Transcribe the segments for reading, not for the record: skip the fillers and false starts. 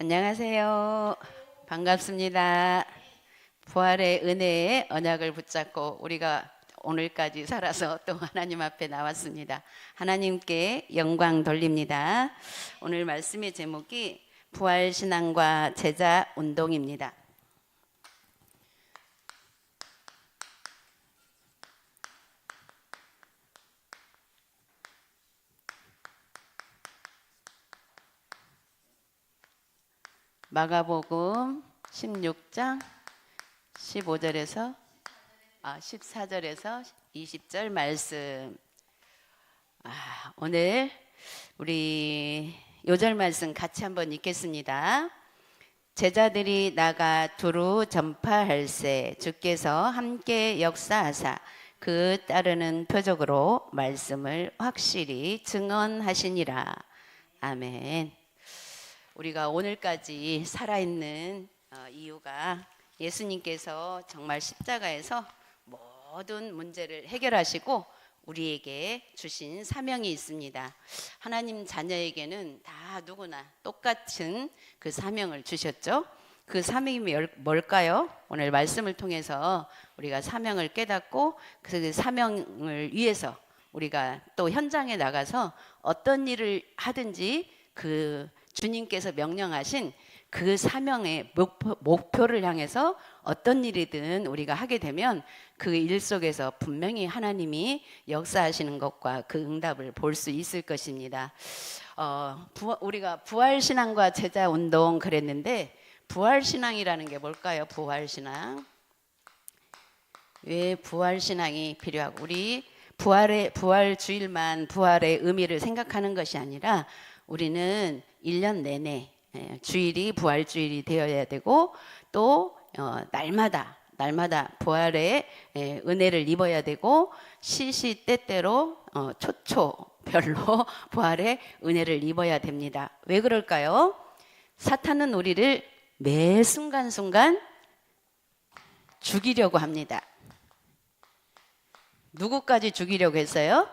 안녕하세요. 반갑습니다. 부활의 은혜의 언약을 붙잡고 우리가 오늘까지 살아서 또 하나님 앞에 나왔습니다. 하나님께 영광 돌립니다. 오늘 말씀의 제목이 부활신앙과 제자 운동입니다. 마가복음 16장 14절에서 20절 말씀. 오늘 우리 요절 말씀 같이 한번 읽겠습니다. 제자들이 나가 두루 전파할세 주께서 함께 역사하사 그 따르는 표적으로 말씀을 확실히 증언하시니라. 아멘. 우리가 오늘까지 살아있는 이유가 예수님께서 정말 십자가에서 모든 문제를 해결하시고 우리에게 주신 사명이 있습니다. 하나님 자녀에게는 다 누구나 똑같은 그 사명을 주셨죠. 그 사명이 뭘까요? 오늘 말씀을 통해서 우리가 사명을 깨닫고 그 사명을 위해서 우리가 또 현장에 나가서 어떤 일을 하든지 그 주님께서 명령하신 그 사명의 목표를 향해서 어떤 일이든 우리가 하게 되면 그 일 속에서 분명히 하나님이 역사하시는 것과 그 응답을 볼 수 있을 것입니다. 우리가 부활신앙과 제자운동 그랬는데 부활신앙이라는 게 뭘까요? 부활신앙. 왜 부활신앙이 필요하고 우리 부활 주일만 부활의 의미를 생각하는 것이 아니라 우리는 1년 내내 주일이 부활주일이 되어야 되고 또 날마다 부활의 은혜를 입어야 되고 시시때때로 초초별로 부활의 은혜를 입어야 됩니다. 왜 그럴까요? 사탄은 우리를 매 순간순간 죽이려고 합니다. 누구까지 죽이려고 했어요?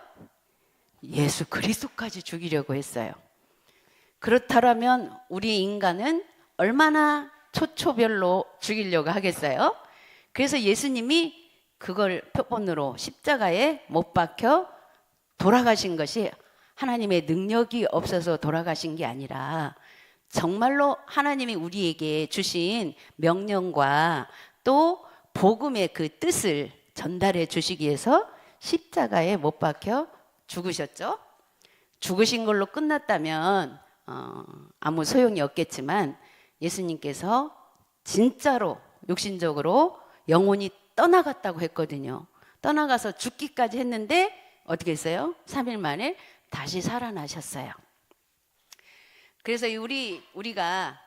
예수 그리스도까지 죽이려고 했어요. 그렇다면 우리 인간은 얼마나 초초별로 죽이려고 하겠어요? 그래서 예수님이 그걸 표본으로 십자가에 못 박혀 돌아가신 것이 하나님의 능력이 없어서 돌아가신 게 아니라 정말로 하나님이 우리에게 주신 명령과 또 복음의 그 뜻을 전달해 주시기 위해서 십자가에 못 박혀 죽으셨죠. 죽으신 걸로 끝났다면 아무 소용이 없겠지만 예수님께서 진짜로 육신적으로 영혼이 떠나갔다고 했거든요. 떠나가서 죽기까지 했는데 어떻게 했어요? 3일 만에 다시 살아나셨어요. 그래서 우리가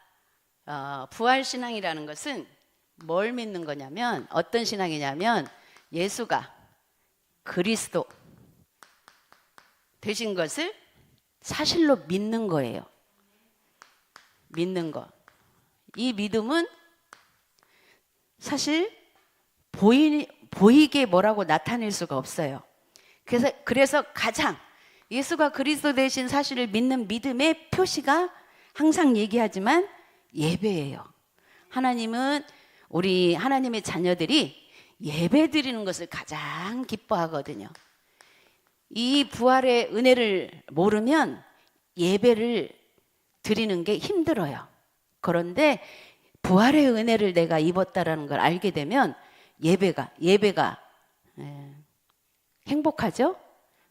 부활신앙이라는 것은 뭘 믿는 거냐면 어떤 신앙이냐면 예수가 그리스도 되신 것을 사실로 믿는 거예요. 믿는 거. 이 믿음은 사실 보이게 뭐라고 나타낼 수가 없어요. 그래서 가장 예수가 그리스도 되신 사실을 믿는 믿음의 표시가 항상 얘기하지만 예배예요. 하나님은 우리 하나님의 자녀들이 예배 드리는 것을 가장 기뻐하거든요. 이 부활의 은혜를 모르면 예배를 드리는 게 힘들어요. 그런데 부활의 은혜를 내가 입었다라는 걸 알게 되면 예배가 행복하죠?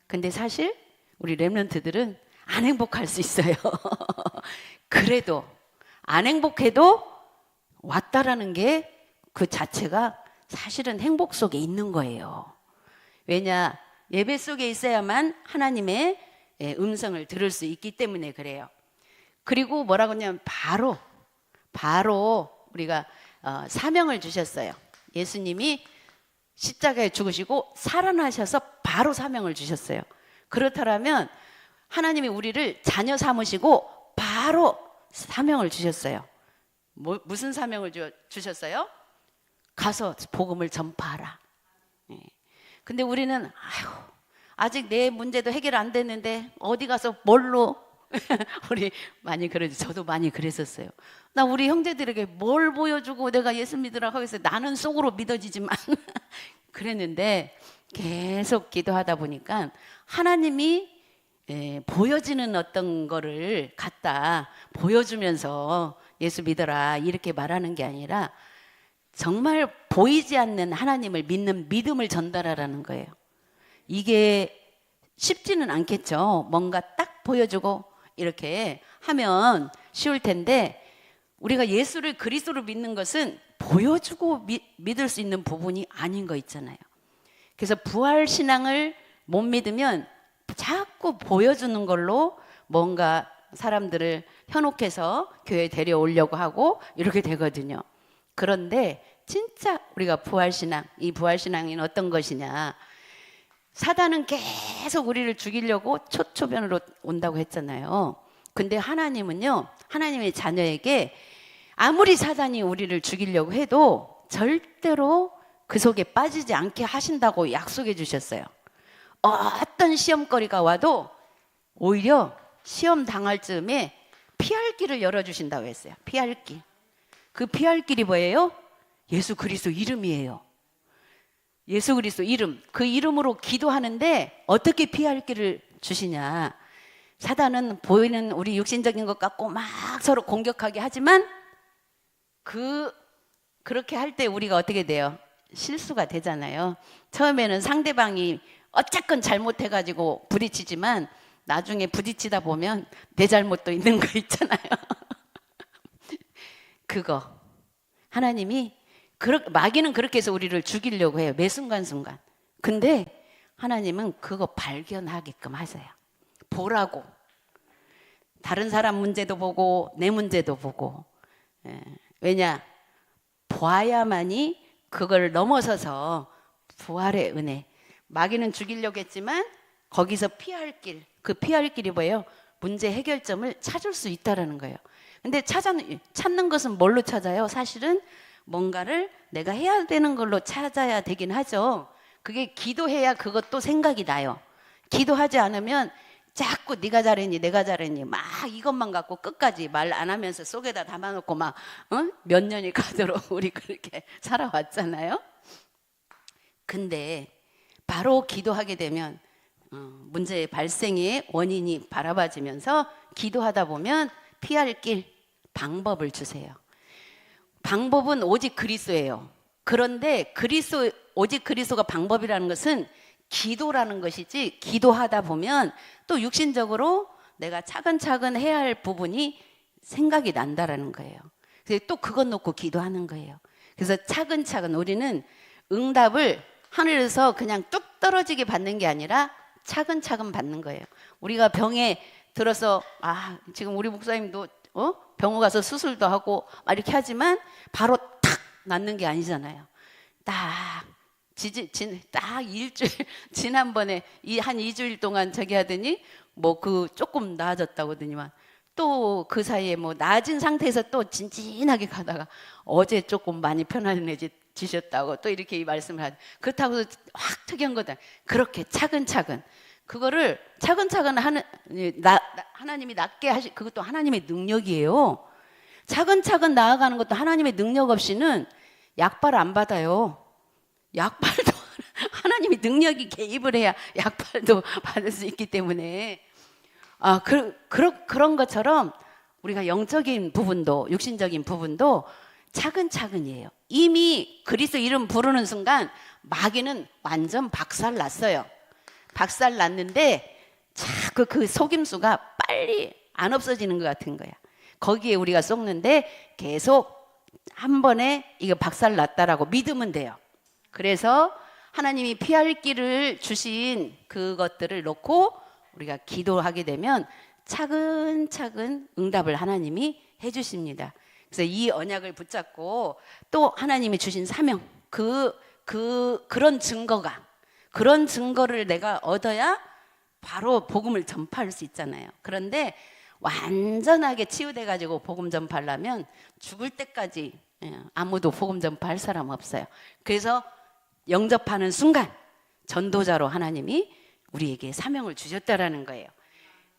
근데 사실 우리 렘넌트들은 안 행복할 수 있어요. 그래도 안 행복해도 왔다라는 게 그 자체가 사실은 행복 속에 있는 거예요. 왜냐? 예배 속에 있어야만 하나님의 음성을 들을 수 있기 때문에 그래요. 그리고 뭐라고 하냐면 바로 우리가 사명을 주셨어요. 예수님이 십자가에 죽으시고 살아나셔서 바로 사명을 주셨어요. 그렇다면 하나님이 우리를 자녀 삼으시고 바로 사명을 주셨어요. 무슨 사명을 주셨어요? 가서 복음을 전파하라. 근데 우리는 아직 내 문제도 해결 안 됐는데 어디 가서 뭘로 우리 많이 그러지. 저도 많이 그랬었어요. 나 우리 형제들에게 뭘 보여주고 내가 예수 믿으라고 하겠어요. 나는 속으로 믿어지지만 그랬는데 계속 기도하다 보니까 하나님이 보여지는 어떤 거를 갖다 보여주면서 예수 믿어라 이렇게 말하는 게 아니라 정말 보이지 않는 하나님을 믿는 믿음을 전달하라는 거예요. 이게 쉽지는 않겠죠. 뭔가 딱 보여주고 이렇게 하면 쉬울 텐데 우리가 예수를 그리스도로 믿는 것은 보여주고 믿을 수 있는 부분이 아닌 거 있잖아요. 그래서 부활 신앙을 못 믿으면 자꾸 보여주는 걸로 뭔가 사람들을 현혹해서 교회에 데려오려고 하고 이렇게 되거든요. 그런데 진짜 우리가 부활신앙, 이 부활신앙이 어떤 것이냐. 사단은 계속 우리를 죽이려고 초초변으로 온다고 했잖아요. 근데 하나님은요, 하나님의 자녀에게 아무리 사단이 우리를 죽이려고 해도 절대로 그 속에 빠지지 않게 하신다고 약속해 주셨어요. 어떤 시험거리가 와도 오히려 시험 당할 즈음에 피할 길을 열어주신다고 했어요. 피할 길. 그 피할 길이 뭐예요? 예수 그리스도 이름이에요. 예수 그리스도 이름. 그 이름으로 기도하는데 어떻게 피할 길을 주시냐. 사단은 보이는 우리 육신적인 것 같고 막 서로 공격하게 하지만 그렇게 할 때 우리가 어떻게 돼요? 실수가 되잖아요. 처음에는 상대방이 어쨌건 잘못해가지고 부딪히지만 나중에 부딪히다 보면 내 잘못도 있는 거 있잖아요. 그거 하나님이 마귀는 그렇게 해서 우리를 죽이려고 해요. 매 순간순간. 근데 하나님은 그거 발견하게끔 하세요. 보라고. 다른 사람 문제도 보고 내 문제도 보고. 왜냐? 보아야만이 그걸 넘어서서 부활의 은혜. 마귀는 죽이려고 했지만 거기서 피할 길. 그 피할 길이 뭐예요? 문제 해결점을 찾을 수 있다라는 거예요. 근데 찾는 것은 뭘로 찾아요? 사실은 뭔가를 내가 해야 되는 걸로 찾아야 되긴 하죠. 그게 기도해야 그것도 생각이 나요. 기도하지 않으면 자꾸 네가 잘했니 내가 잘했니 막 이것만 갖고 끝까지 말 안 하면서 속에다 담아놓고 막 몇 년이 가도록 우리 그렇게 살아왔잖아요. 근데 바로 기도하게 되면 문제의 발생의 원인이 바라봐지면서 기도하다 보면 피할 길 방법을 주세요. 방법은 오직 그리스도예요. 그런데 오직 그리스도가 방법이라는 것은 기도라는 것이지 기도하다 보면 또 육신적으로 내가 차근차근 해야 할 부분이 생각이 난다라는 거예요. 그래서 또 그것 놓고 기도하는 거예요. 그래서 차근차근 우리는 응답을 하늘에서 그냥 뚝 떨어지게 받는 게 아니라 차근차근 받는 거예요. 우리가 병에 들어서 지금 우리 목사님도 병원 가서 수술도 하고 막 이렇게 하지만 바로 탁 낫는 게 아니잖아요. 딱 일주일 지난번에 한 2주일 동안 저기 하더니 뭐 조금 나아졌다고 하더니만 또 그 사이에 뭐 나아진 상태에서 또 진진하게 가다가 어제 조금 많이 편안해지셨다고 또 이렇게 이 말씀을 하죠. 그렇다고 해서 확 특이한 거다. 그렇게 차근차근 그거를 차근차근 하나님이 낫게 그것도 하나님의 능력이에요. 차근차근 나아가는 것도 하나님의 능력 없이는 약발 안 받아요. 약발도 하나님이 능력이 개입을 해야 약발도 받을 수 있기 때문에 그런 것처럼 우리가 영적인 부분도 육신적인 부분도 차근차근이에요. 이미 그리스도 이름 부르는 순간 마귀는 완전 박살 났어요. 박살 났는데 자꾸 그 속임수가 빨리 안 없어지는 것 같은 거야. 거기에 우리가 속는데 계속 한 번에 이거 박살 났다라고 믿으면 돼요. 그래서 하나님이 피할 길을 주신 그것들을 놓고 우리가 기도하게 되면 차근차근 응답을 하나님이 해주십니다. 그래서 이 언약을 붙잡고 또 하나님이 주신 사명 그런 증거를 내가 얻어야 바로 복음을 전파할 수 있잖아요. 그런데 완전하게 치유돼 가지고 복음 전파하려면 죽을 때까지 아무도 복음 전파할 사람 없어요. 그래서 영접하는 순간 전도자로 하나님이 우리에게 사명을 주셨다라는 거예요.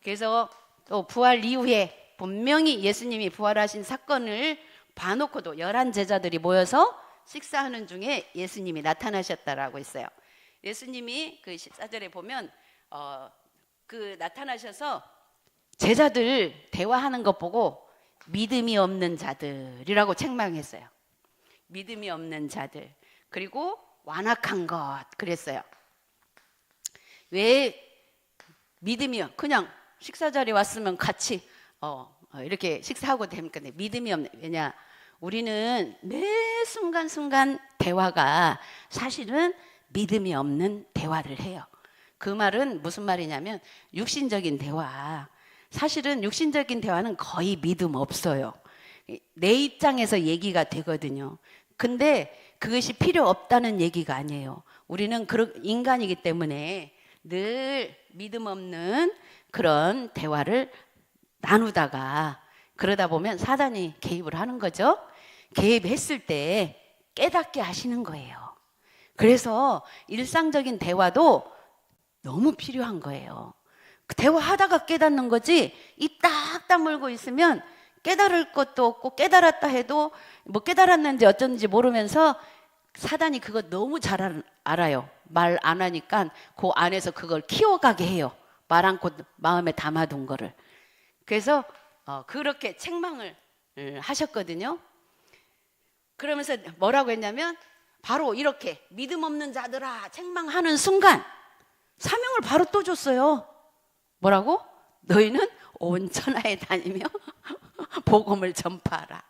그래서 또 부활 이후에 분명히 예수님이 부활하신 사건을 봐놓고도 11 제자들이 모여서 식사하는 중에 예수님이 나타나셨다라고 했어요. 예수님이 그 14절에 보면 그 나타나셔서 제자들 대화하는 것 보고 믿음이 없는 자들이라고 책망했어요. 믿음이 없는 자들. 그리고 완악한 것 그랬어요. 왜 믿음이요? 그냥 식사 자리에 왔으면 같이 이렇게 식사하고 됩니까? 믿음이 없네. 왜냐? 우리는 매 순간순간 대화가 사실은 믿음이 없는 대화를 해요. 그 말은 무슨 말이냐면 육신적인 대화. 사실은 육신적인 대화는 거의 믿음 없어요. 내 입장에서 얘기가 되거든요. 근데 그것이 필요 없다는 얘기가 아니에요. 우리는 인간이기 때문에 늘 믿음 없는 그런 대화를 나누다가 그러다 보면 사단이 개입을 하는 거죠. 개입했을 때 깨닫게 하시는 거예요. 그래서 일상적인 대화도 너무 필요한 거예요. 대화하다가 깨닫는 거지 입 딱 다물고 있으면 깨달을 것도 없고 깨달았다 해도 뭐 깨달았는지 어쩐지 모르면서 사단이 그거 너무 잘 알아요. 말 안 하니까 그 안에서 그걸 키워가게 해요. 말 않고 마음에 담아둔 거를. 그래서 그렇게 책망을 하셨거든요. 그러면서 뭐라고 했냐면 바로 이렇게 믿음 없는 자들아 책망하는 순간 사명을 바로 또 줬어요. 뭐라고? 너희는 온 천하에 다니며 복음을 전파하라.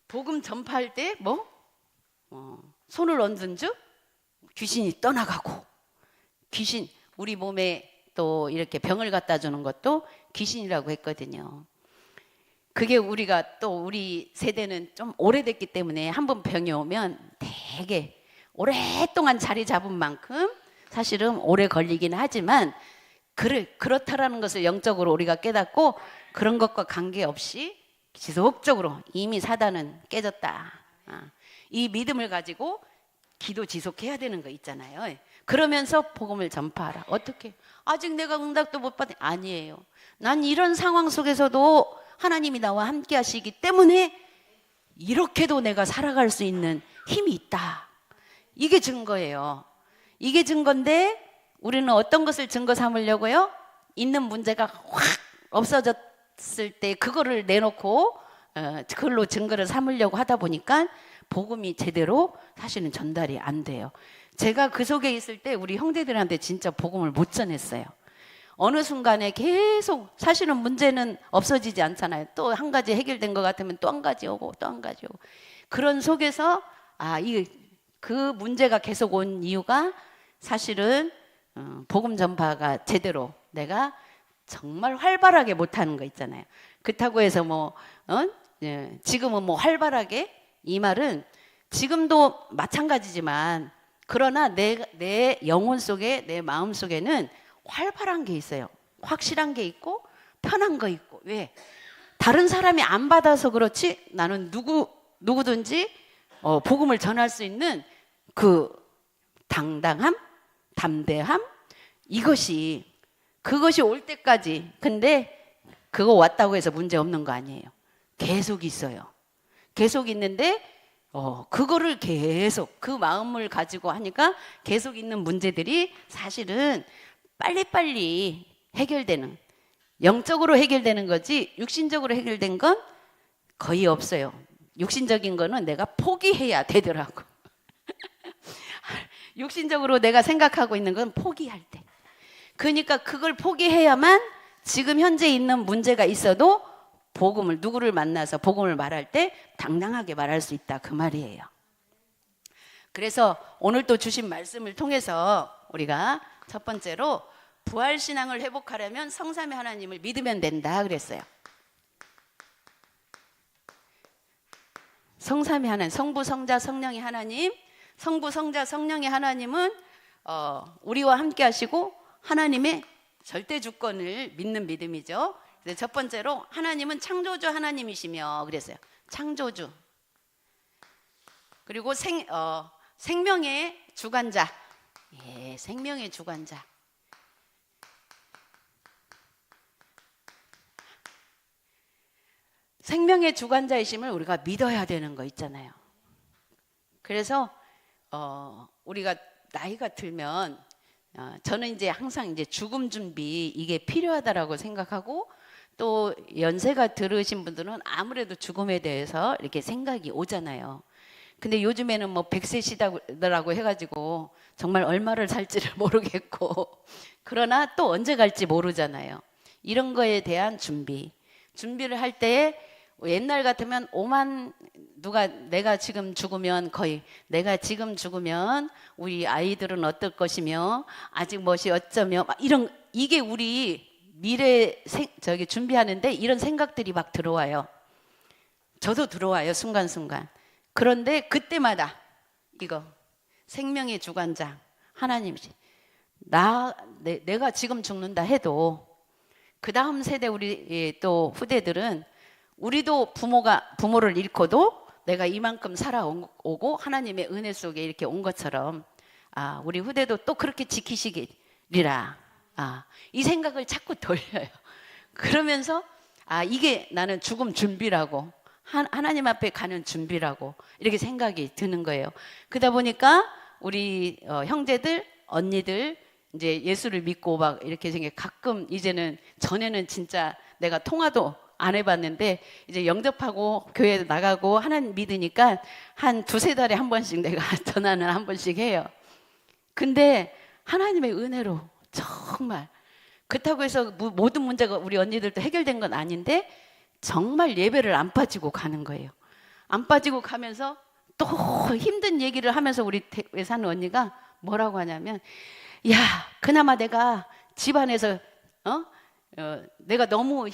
복음 전파할 때 뭐? 손을 얹은 즉 귀신이 떠나가고, 귀신 우리 몸에 또 이렇게 병을 갖다 주는 것도 귀신이라고 했거든요. 그게 우리가 또 우리 세대는 좀 오래됐기 때문에 한번 병이 오면 되게 오랫동안 자리 잡은 만큼 사실은 오래 걸리긴 하지만 그렇다라는 것을 영적으로 우리가 깨닫고 그런 것과 관계없이 지속적으로 이미 사단은 깨졌다. 이 믿음을 가지고 기도 지속해야 되는 거 있잖아요. 그러면서 복음을 전파하라. 어떻게? 아직 내가 응답도 못 받아. 아니에요. 난 이런 상황 속에서도 하나님이 나와 함께 하시기 때문에 이렇게도 내가 살아갈 수 있는 힘이 있다. 이게 증거예요. 이게 증거인데 우리는 어떤 것을 증거 삼으려고요? 있는 문제가 확 없어졌을 때 그거를 내놓고 그걸로 증거를 삼으려고 하다 보니까 복음이 제대로 사실은 전달이 안 돼요. 제가 그 속에 있을 때 우리 형제들한테 진짜 복음을 못 전했어요. 어느 순간에 계속 사실은 문제는 없어지지 않잖아요. 또 한 가지 해결된 것 같으면 또 한 가지 오고 또 한 가지 오고 그런 속에서 그 문제가 계속 온 이유가 사실은 복음 전파가 제대로 내가 정말 활발하게 못하는 거 있잖아요. 그렇다고 해서 지금은 활발하게 이 말은 지금도 마찬가지지만 그러나 내 영혼 속에 내 마음 속에는 활발한 게 있어요. 확실한 게 있고 편한 거 있고. 왜? 다른 사람이 안 받아서 그렇지 나는 누구든지 복음을 전할 수 있는 그 당당함, 담대함 그것이 올 때까지. 근데 그거 왔다고 해서 문제 없는 거 아니에요. 계속 있어요. 계속 있는데 그거를 계속 그 마음을 가지고 하니까 계속 있는 문제들이 사실은 빨리빨리 해결되는 영적으로 해결되는 거지 육신적으로 해결된 건 거의 없어요. 육신적인 거는 내가 포기해야 되더라고. 육신적으로 내가 생각하고 있는 건 포기할 때. 그러니까 그걸 포기해야만 지금 현재 있는 문제가 있어도 누구를 만나서 복음을 말할 때 당당하게 말할 수 있다 그 말이에요. 그래서 오늘 또 주신 말씀을 통해서 우리가 첫 번째로 부활신앙을 회복하려면 성삼위 하나님을 믿으면 된다 그랬어요. 성삼위 하나님, 성부, 성자, 성령의 하나님. 성부, 성자, 성령의 하나님은 우리와 함께 하시고 하나님의 절대 주권을 믿는 믿음이죠. 그래서 첫 번째로 하나님은 창조주 하나님이시며 그랬어요. 창조주. 그리고 생명의 주관자. 예, 생명의 주관자. 생명의 주관자이심을 우리가 믿어야 되는 거 있잖아요. 그래서 우리가 나이가 들면 저는 이제 항상 이제 죽음 준비 이게 필요하다라고 생각하고, 또 연세가 들으신 분들은 아무래도 죽음에 대해서 이렇게 생각이 오잖아요. 근데 요즘에는 뭐 100세 시대라고 해가지고 정말 얼마를 살지를 모르겠고, 그러나 또 언제 갈지 모르잖아요. 이런 거에 대한 준비를 할 때에 옛날 같으면 내가 지금 죽으면 거의 내가 지금 죽으면 우리 아이들은 어떨 것이며 아직 무엇이 어쩌며 막 이게 우리 미래 준비하는데 이런 생각들이 막 들어와요. 저도 들어와요, 순간순간. 그런데 그때마다 이거 생명의 주관자 하나님이시. 내가 지금 죽는다 해도 그 다음 세대 우리 또 후대들은, 우리도 부모를 잃고도 내가 이만큼 살아오고 하나님의 은혜 속에 이렇게 온 것처럼 우리 후대도 또 그렇게 지키시리라. 이 생각을 자꾸 돌려요. 그러면서 이게 나는 죽음 준비라고, 하나님 앞에 가는 준비라고 이렇게 생각이 드는 거예요. 그러다 보니까 우리 형제들, 언니들 이제 예수를 믿고 막 이렇게 생겨, 가끔 이제는, 전에는 진짜 내가 통화도 안 해봤는데 이제 영접하고 교회 나가고 하나님 믿으니까 한 두세 달에 한 번씩 내가 전화는 한 번씩 해요. 근데 하나님의 은혜로 정말, 그렇다고 해서 모든 문제가 우리 언니들도 해결된 건 아닌데 정말 예배를 안 빠지고 가는 거예요. 안 빠지고 가면서 또 힘든 얘기를 하면서 우리 대구에 사는 언니가 뭐라고 하냐면, 야, 그나마 내가 집안에서 내가 너무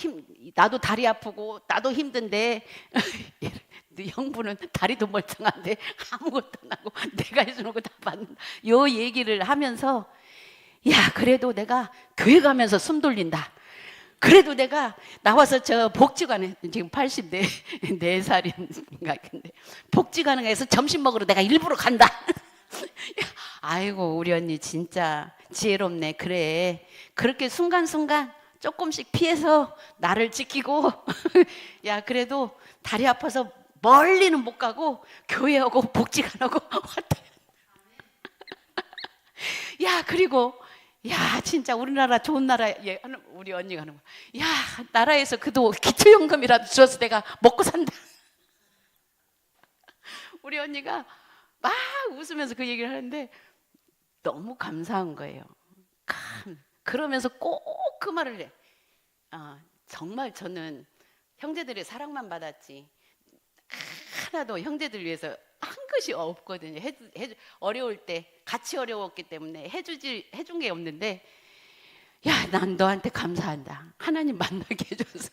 나도 다리 아프고 나도 힘든데 형부는 다리도 멀쩡한데 아무것도 안 하고 내가 해주는 거 다 받는다. 요 얘기를 하면서, 야, 그래도 내가 교회 가면서 숨 돌린다. 그래도 내가 나와서 저 복지관에, 지금 84살인가 근데 복지관에서 점심 먹으러 내가 일부러 간다. 아이고, 우리 언니 진짜 지혜롭네. 그래, 그렇게 순간순간 조금씩 피해서 나를 지키고 야, 그래도 다리 아파서 멀리는 못 가고 교회하고 복지관하고 왔다. 야, 그리고 야, 진짜 우리나라 좋은 나라, 우리 언니가 하는 거야. 야, 나라에서 그도 기초연금이라도 줘서 내가 먹고 산다. 우리 언니가 막 웃으면서 그 얘기를 하는데 너무 감사한 거예요. 그러면서 꼭 그 말을 해. 정말 저는 형제들의 사랑만 받았지 하나도 형제들 위해서 한 것이 없거든요. 어려울 때 같이 어려웠기 때문에 해준 게 없는데, 야, 난 너한테 감사한다. 하나님 만나게 해줘서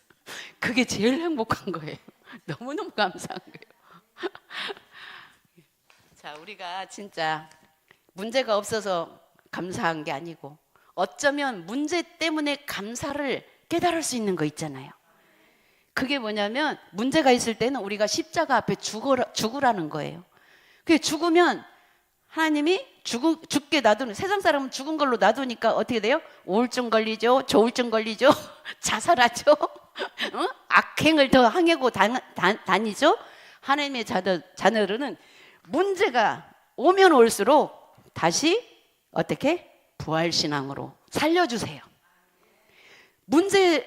그게 제일 행복한 거예요. 너무너무 감사한 거예요. 자, 우리가 진짜 문제가 없어서 감사한 게 아니고, 어쩌면 문제 때문에 감사를 깨달을 수 있는 거 있잖아요. 그게 뭐냐면, 문제가 있을 때는 우리가 십자가 앞에 죽으라는 거예요. 그게 죽으면 하나님이 죽게 놔두는, 세상 사람은 죽은 걸로 놔두니까 어떻게 돼요? 우울증 걸리죠, 조울증 걸리죠, 자살하죠, 악행을 더 행하고 다니죠. 하나님의 자녀들은 문제가 오면 올수록 다시 어떻게? 부활신앙으로 살려주세요. 문제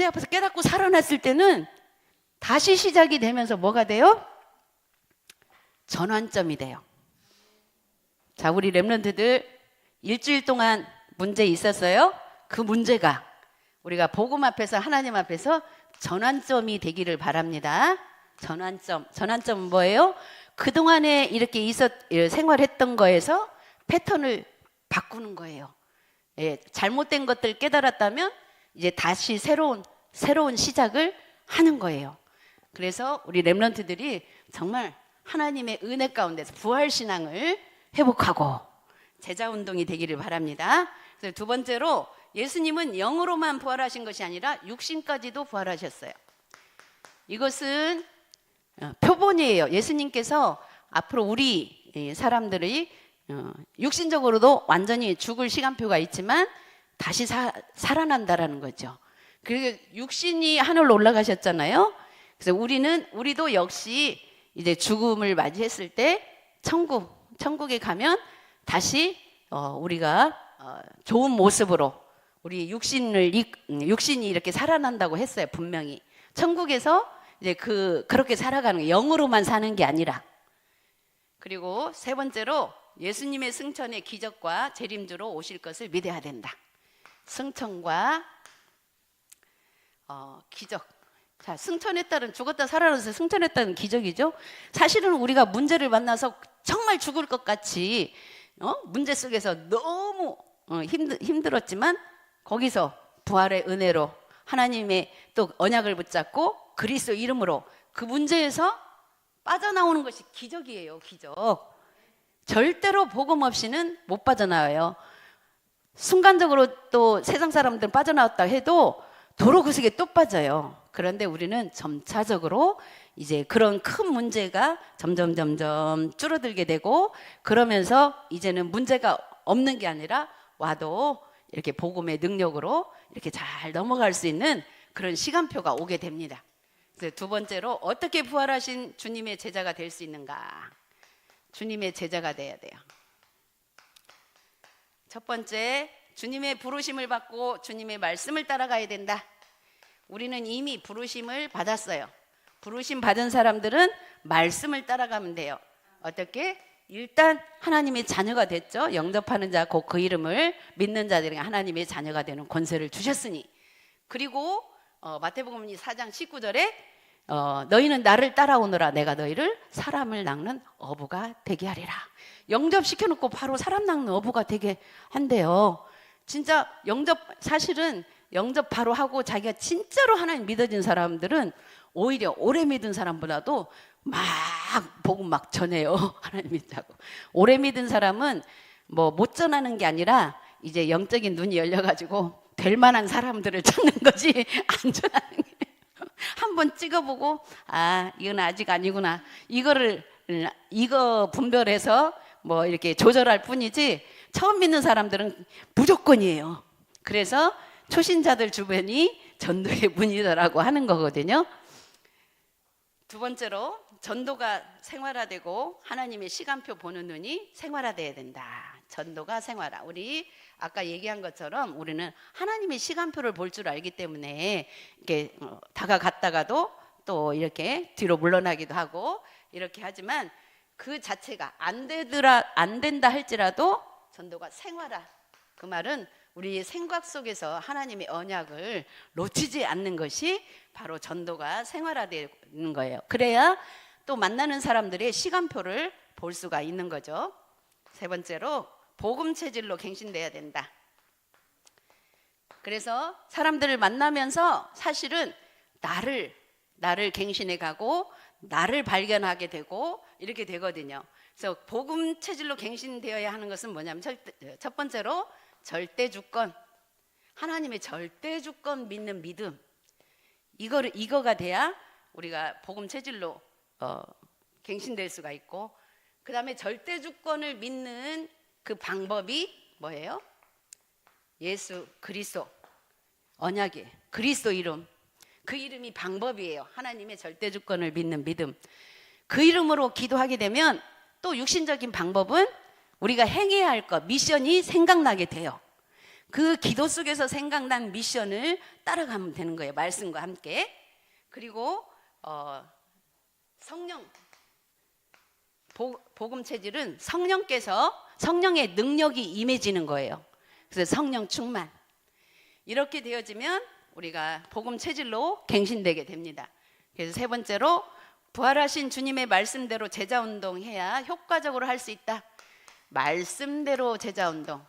앞에서 깨닫고 살아났을 때는 다시 시작이 되면서 뭐가 돼요? 전환점이 돼요. 자, 우리 렘넌트들 일주일 동안 문제 있었어요. 그 문제가 우리가 복음 앞에서, 하나님 앞에서 전환점이 되기를 바랍니다. 전환점은 뭐예요? 그동안에 이렇게 생활했던 거에서 패턴을 바꾸는 거예요. 예, 잘못된 것들 깨달았다면 이제 다시 새로운 시작을 하는 거예요. 그래서 우리 렘넌트들이 정말 하나님의 은혜 가운데서 부활신앙을 회복하고 제자운동이 되기를 바랍니다. 그래서 두 번째로, 예수님은 영으로만 부활하신 것이 아니라 육신까지도 부활하셨어요. 이것은 표본이에요. 예수님께서 앞으로 우리 사람들이 육신적으로도 완전히 죽을 시간표가 있지만 다시 살아난다라는 거죠. 그리고 육신이 하늘로 올라가셨잖아요. 그래서 우리도 역시 이제 죽음을 맞이했을 때 천국에 가면 다시 우리가 좋은 모습으로 우리 육신이 이렇게 살아난다고 했어요. 분명히 천국에서 이제 그렇게 살아가는 거, 영으로만 사는 게 아니라. 그리고 세 번째로 예수님의 승천의 기적과 재림주로 오실 것을 믿어야 된다. 승천과 기적. 자, 승천했다는, 죽었다 살아나서 승천했다는 기적이죠. 사실은 우리가 문제를 만나서 정말 죽을 것 같이 문제 속에서 너무 힘들었지만 거기서 부활의 은혜로 하나님의 또 언약을 붙잡고 그리스도 이름으로 그 문제에서 빠져나오는 것이 기적이에요. 기적. 절대로 복음 없이는 못 빠져나와요. 순간적으로 또 세상 사람들은 빠져나왔다 해도 도로 구석에 또 빠져요. 그런데 우리는 점차적으로 이제 그런 큰 문제가 점점 줄어들게 되고, 그러면서 이제는 문제가 없는 게 아니라 와도 이렇게 복음의 능력으로 이렇게 잘 넘어갈 수 있는 그런 시간표가 오게 됩니다. 그래서 두 번째로 어떻게 부활하신 주님의 제자가 될 수 있는가? 주님의 제자가 돼야 돼요. 첫 번째, 주님의 부르심을 받고 주님의 말씀을 따라가야 된다. 우리는 이미 부르심을 받았어요. 부르심 받은 사람들은 말씀을 따라가면 돼요. 어떻게? 일단 하나님의 자녀가 됐죠. 영접하는 자 곧 그 이름을 믿는 자들에게 하나님의 자녀가 되는 권세를 주셨으니. 그리고 마태복음 4장 19절에 너희는 나를 따라오너라, 내가 너희를 사람을 낚는 어부가 되게 하리라. 영접시켜놓고 바로 사람 낚는 어부가 되게 한대요. 진짜 사실은 영접 바로 하고 자기가 진짜로 하나님 믿어진 사람들은 오히려 오래 믿은 사람보다도 막 복음 막 전해요. 하나님 믿자고. 오래 믿은 사람은 뭐 못 전하는 게 아니라 이제 영적인 눈이 열려가지고 될 만한 사람들을 찾는 거지, 안 전하는 게. 한번 찍어보고 이건 아직 아니구나, 이거 분별해서 뭐 이렇게 조절할 뿐이지, 처음 믿는 사람들은 무조건이에요. 그래서 초신자들 주변이 전도의 문이다라고 하는 거거든요. 두 번째로 전도가 생활화되고 하나님의 시간표 보는 눈이 생활화돼야 된다. 전도가 생활화. 우리 아까 얘기한 것처럼 우리는 하나님의 시간표를 볼 줄 알기 때문에 이렇게 다가갔다가도 또 이렇게 뒤로 물러나기도 하고 이렇게 하지만, 그 자체가 안 된다 할지라도 전도가 생활화. 그 말은 우리의 생각 속에서 하나님의 언약을 놓치지 않는 것이 바로 전도가 생활화되는 거예요. 그래야 또 만나는 사람들의 시간표를 볼 수가 있는 거죠. 세 번째로 복음 체질로 갱신돼야 된다. 그래서 사람들을 만나면서 사실은 나를 갱신해 가고 나를 발견하게 되고 이렇게 되거든요. 그래서 복음 체질로 갱신되어야 하는 것은 뭐냐면 첫 번째로 절대 주권, 하나님의 절대 주권 믿는 믿음, 이거가 돼야 우리가 복음 체질로 갱신될 수가 있고, 그 다음에 절대 주권을 믿는 그 방법이 뭐예요? 예수 그리스도 언약이에요. 그리스도 이름, 그 이름이 방법이에요. 하나님의 절대 주권을 믿는 믿음. 그 이름으로 기도하게 되면 또 육신적인 방법은 우리가 행해야 할 것, 미션이 생각나게 돼요. 그 기도 속에서 생각난 미션을 따라가면 되는 거예요. 말씀과 함께. 그리고 성령, 복음 체질은 성령의 능력이 임해지는 거예요. 그래서 성령 충만. 이렇게 되어지면 우리가 복음 체질로 갱신되게 됩니다. 그래서 세 번째로 부활하신 주님의 말씀대로 제자운동 해야 효과적으로 할 수 있다. 말씀대로 제자운동.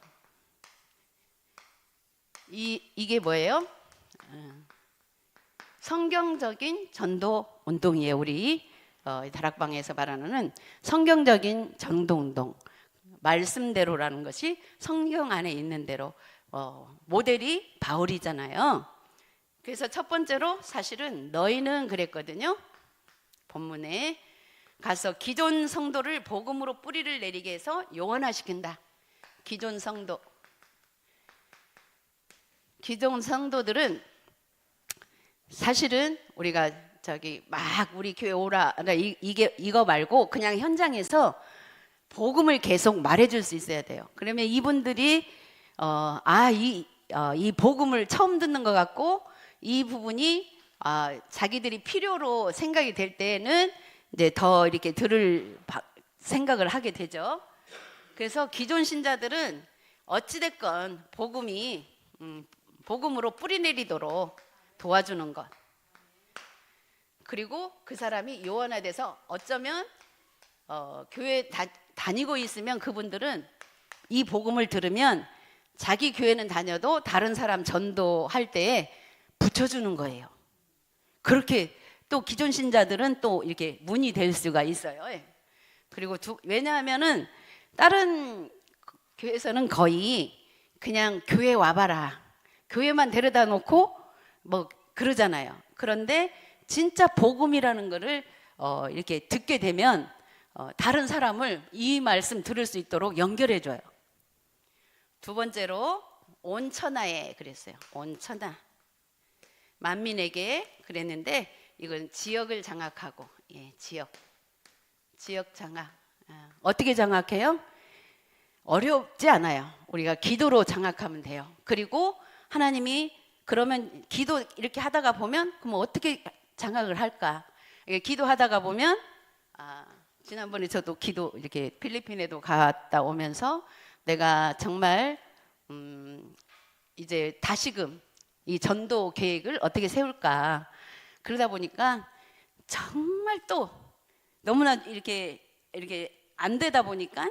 이게 뭐예요? 성경적인 전도 운동이에요. 우리 다락방에서 말하는 성경적인 전도 운동. 말씀대로라는 것이 성경 안에 있는 대로. 모델이 바울이잖아요. 그래서 첫 번째로 사실은 너희는 그랬거든요. 본문에 가서 기존 성도를 복음으로 뿌리를 내리게 해서 영원화시킨다. 기존 성도들은 사실은 우리가 저기 막 우리 교회 오라. 그러니까 이거 말고 그냥 현장에서 복음을 계속 말해줄 수 있어야 돼요. 그러면 이분들이 이 복음을 처음 듣는 것 같고 이 부분이 자기들이 필요로 생각이 될 때는 이제 더 이렇게 들을 생각을 하게 되죠. 그래서 기존 신자들은 어찌됐건 복음이 복음으로 뿌리내리도록 도와주는 것. 그리고 그 사람이 요원화돼서 어쩌면 교회 다니고 있으면 그분들은 이 복음을 들으면 자기 교회는 다녀도 다른 사람 전도할 때에 붙여주는 거예요. 그렇게 또 기존 신자들은 또 이렇게 문이 될 수가 있어요. 그리고 왜냐하면은 다른 교회에서는 거의 그냥 교회 와봐라, 교회만 데려다 놓고 뭐 그러잖아요. 그런데 진짜 복음이라는 거를 이렇게 듣게 되면 다른 사람을 이 말씀 들을 수 있도록 연결해 줘요. 두 번째로 온 천하에 그랬어요. 온 천하 만민에게 그랬는데 이건 지역을 장악하고, 지역 장악. 어떻게 장악해요? 어렵지 않아요. 우리가 기도로 장악하면 돼요. 그리고 하나님이 그러면 기도 이렇게 하다가 보면 그럼 어떻게 장악을 할까? 기도하다가 보면 지난번에 저도 기도 이렇게 필리핀에도 갔다 오면서 내가 정말 이제 다시금 이 전도 계획을 어떻게 세울까? 그러다 보니까 정말 또 너무나 이렇게 안 되다 보니까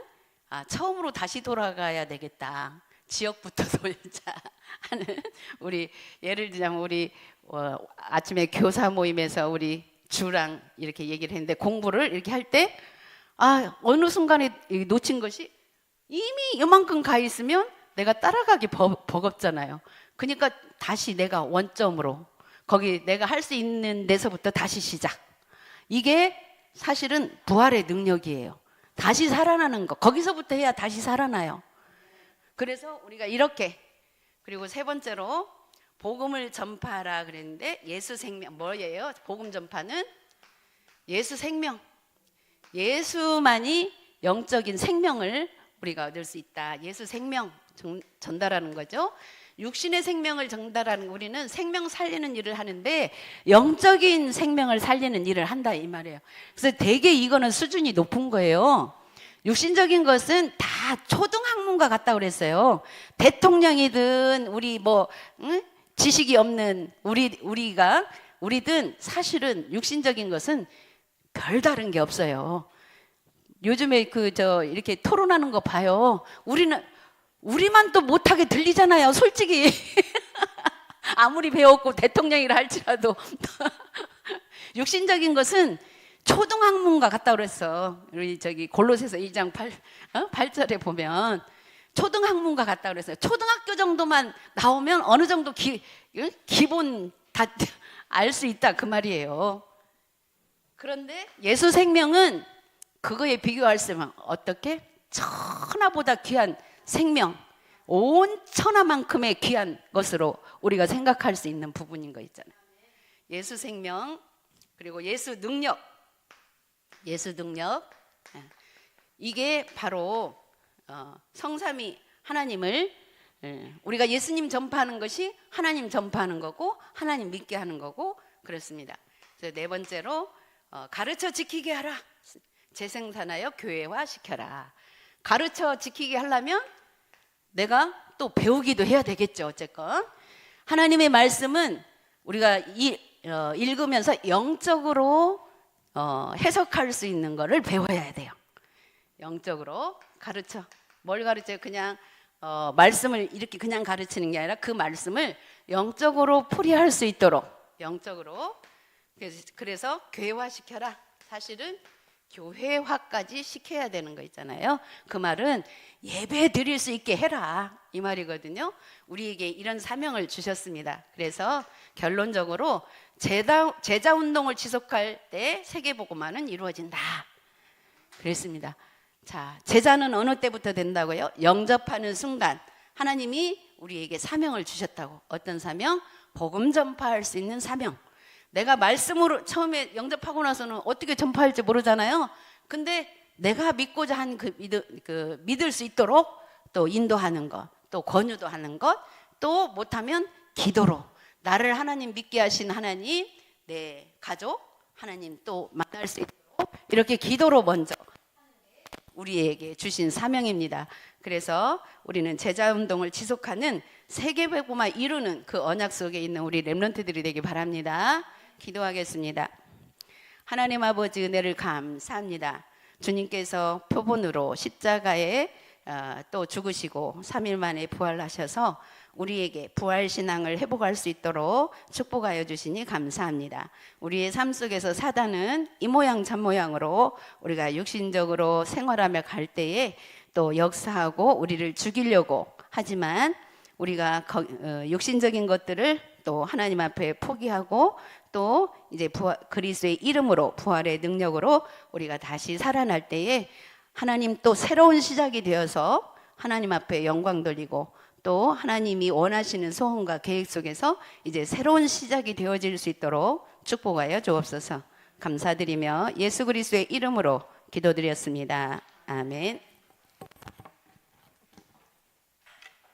처음으로 다시 돌아가야 되겠다. 지역부터 돌자 하는 우리 예를 들자면 우리 아침에 교사 모임에서 우리 주랑 이렇게 얘기를 했는데 공부를 이렇게 할 때 어느 순간에 놓친 것이 이미 이만큼 가 있으면 내가 따라가기 버겁잖아요. 그러니까 다시 내가 원점으로 거기 내가 할 수 있는 데서부터 다시 시작. 이게 사실은 부활의 능력이에요. 다시 살아나는 거. 거기서부터 해야 다시 살아나요. 그래서 우리가 이렇게, 그리고 세 번째로 복음을 전파하라 그랬는데 예수 생명 뭐예요? 복음 전파는 예수 생명. 예수만이 영적인 생명을 우리가 얻을 수 있다. 예수 생명 전달하는 거죠. 육신의 생명을 전달하는 우리는 생명 살리는 일을 하는데 영적인 생명을 살리는 일을 한다 이 말이에요. 그래서 되게 이거는 수준이 높은 거예요. 육신적인 것은 다 초등학문과 같다 그랬어요. 대통령이든 우리 지식이 없는 우리든 사실은 육신적인 것은 별다른 게 없어요. 요즘에 이렇게 토론하는 거 봐요. 우리만 또 못하게 들리잖아요. 솔직히 아무리 배웠고 대통령이라 할지라도 육신적인 것은 초등학문과 같다 그랬어. 우리 골로새서 2장 8절에 보면 초등학문과 같다 그랬어요. 초등학교 정도만 나오면 어느 정도 기본 다 알 수 있다 그 말이에요. 그런데 예수 생명은 그거에 비교할 수 있으면 어떻게? 천하보다 귀한 생명, 온 천하만큼의 귀한 것으로 우리가 생각할 수 있는 부분인 거 있잖아요. 예수 생명, 그리고 예수 능력. 이게 바로 성삼위 하나님을 우리가 예수님 전파하는 것이 하나님 전파하는 거고 하나님 믿게 하는 거고 그렇습니다. 그래서 네 번째로 가르쳐 지키게 하라. 재생산하여 교회화 시켜라. 가르쳐 지키게 하려면 내가 또 배우기도 해야 되겠죠. 어쨌건 하나님의 말씀은 우리가 읽으면서 영적으로 해석할 수 있는 거를 배워야 돼요. 영적으로 뭘 가르쳐요? 그냥 말씀을 이렇게 그냥 가르치는 게 아니라 그 말씀을 영적으로 풀이할 수 있도록 영적으로. 그래서 교회화 시켜라. 사실은 교회화까지 시켜야 되는 거 있잖아요. 그 말은 예배 드릴 수 있게 해라 이 말이거든요. 우리에게 이런 사명을 주셨습니다. 그래서 결론적으로 제자 운동을 지속할 때 세계복음화는 이루어진다 그랬습니다. 자, 제자는 어느 때부터 된다고요? 영접하는 순간 하나님이 우리에게 사명을 주셨다고. 어떤 사명? 복음 전파할 수 있는 사명. 내가 말씀으로 처음에 영접하고 나서는 어떻게 전파할지 모르잖아요. 근데 내가 믿고자 한 믿을 수 있도록 또 인도하는 것, 또 권유도 하는 것, 또 못하면 기도로 나를 하나님 믿게 하신 하나님, 내 가족 하나님 또 만날 수 있도록 이렇게 기도로 먼저 우리에게 주신 사명입니다. 그래서 우리는 제자운동을 지속하는 세계회복만 이루는 그 언약 속에 있는 우리 렘넌트들이 되기 바랍니다. 기도하겠습니다. 하나님 아버지, 은혜를 감사합니다. 주님께서 표본으로 십자가에 또 죽으시고 3일 만에 부활하셔서 우리에게 부활신앙을 회복할 수 있도록 축복하여 주시니 감사합니다. 우리의 삶 속에서 사단은 이 모양 저 모양으로 우리가 육신적으로 생활하며 갈 때에 또 역사하고 우리를 죽이려고 하지만 우리가 육신적인 것들을 또 하나님 앞에 포기하고 또 이제 그리스도의 이름으로 부활의 능력으로 우리가 다시 살아날 때에 하나님 또 새로운 시작이 되어서 하나님 앞에 영광 돌리고 또 하나님이 원하시는 소원과 계획 속에서 이제 새로운 시작이 되어질 수 있도록 축복하여 주옵소서. 감사드리며 예수 그리스도의 이름으로 기도드렸습니다. 아멘.